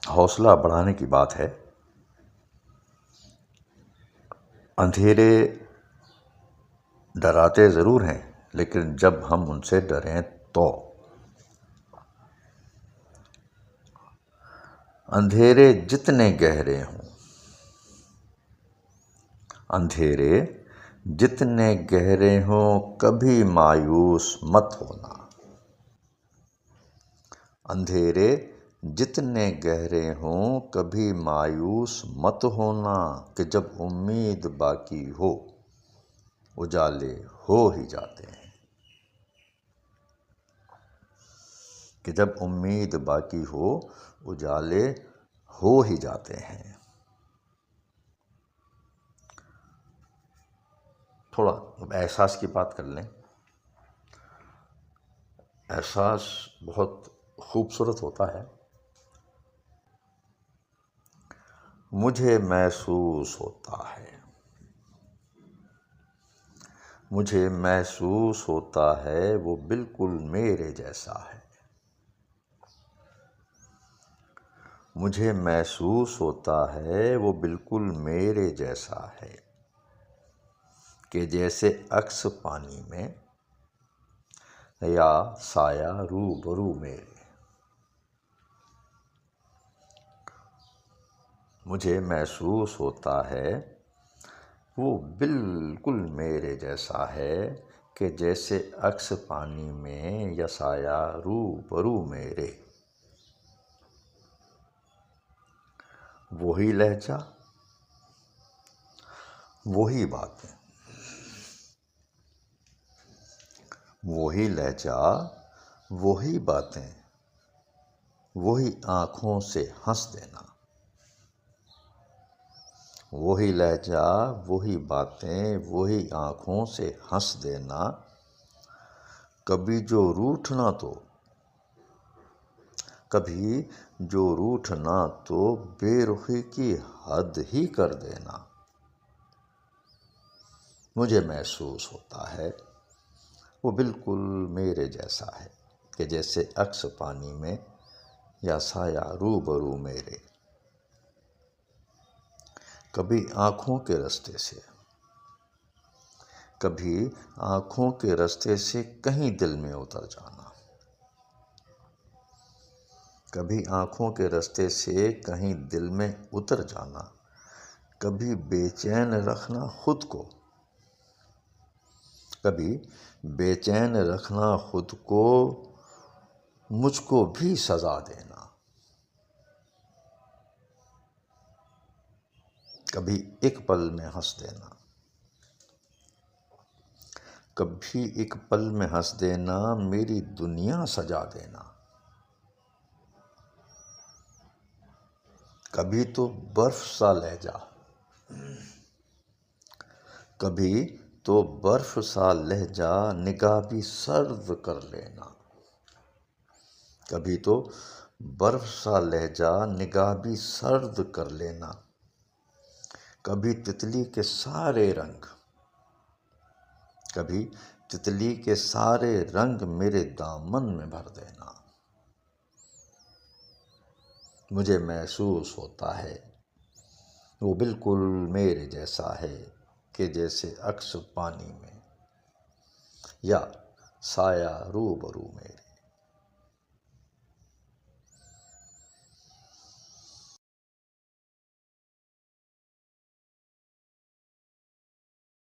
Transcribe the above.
حوصلہ بڑھانے کی بات ہے۔ اندھیرے ڈراتے ضرور ہیں، لیکن جب ہم ان سے ڈریں تو اندھیرے جتنے گہرے ہوں، اندھیرے جتنے گہرے ہوں کبھی مایوس مت ہونا، اندھیرے جتنے گہرے ہوں کبھی مایوس مت ہونا، کہ جب امید باقی ہو اجالے ہو ہی جاتے ہیں، کہ جب امید باقی ہو اجالے ہو ہی جاتے ہیں۔ تھوڑا احساس کی بات کر لیں۔ احساس بہت خوبصورت ہوتا ہے۔ مجھے محسوس ہوتا ہے، مجھے محسوس ہوتا ہے وہ بالکل میرے جیسا ہے، مجھے محسوس ہوتا ہے وہ بالکل میرے جیسا ہے، کہ جیسے عکس پانی میں یا سایہ روبرو میرے، مجھے محسوس ہوتا ہے وہ بالکل میرے جیسا ہے، کہ جیسے عکس پانی میں یا سایہ روبرو میرے، وہی لہجہ وہی باتیں، وہی لہجہ وہی باتیں، وہی آنکھوں سے ہنس دینا، وہی لہجہ وہی باتیں، وہی آنکھوں سے ہنس دینا، کبھی جو روٹھنا تو بے رخی کی حد ہی کر دینا، مجھے محسوس ہوتا ہے وہ بالکل میرے جیسا ہے، کہ جیسے عکس پانی میں یا سایہ روبرو میرے، کبھی آنکھوں کے رستے سے کہیں دل میں اتر جانا، کبھی آنکھوں کے رستے سے کہیں دل میں اتر جانا، کبھی بے چین رکھنا خود کو، کبھی بے چین رکھنا خود کو، مجھ کو بھی سزا دینا، کبھی ایک پل میں ہنس دینا، کبھی ایک پل میں ہنس دینا، میری دنیا سجا دینا، کبھی تو برف سا لہجہ، کبھی تو برف سا لہجہ نگاہ بھی سرد کر لینا، کبھی تو برف سا لہجہ نگاہ بھی سرد کر لینا، کبھی تتلی کے سارے رنگ میرے دامن میں بھر دینا، مجھے محسوس ہوتا ہے وہ بالکل میرے جیسا ہے، کہ جیسے عکس پانی میں یا سایہ روبرو میرے۔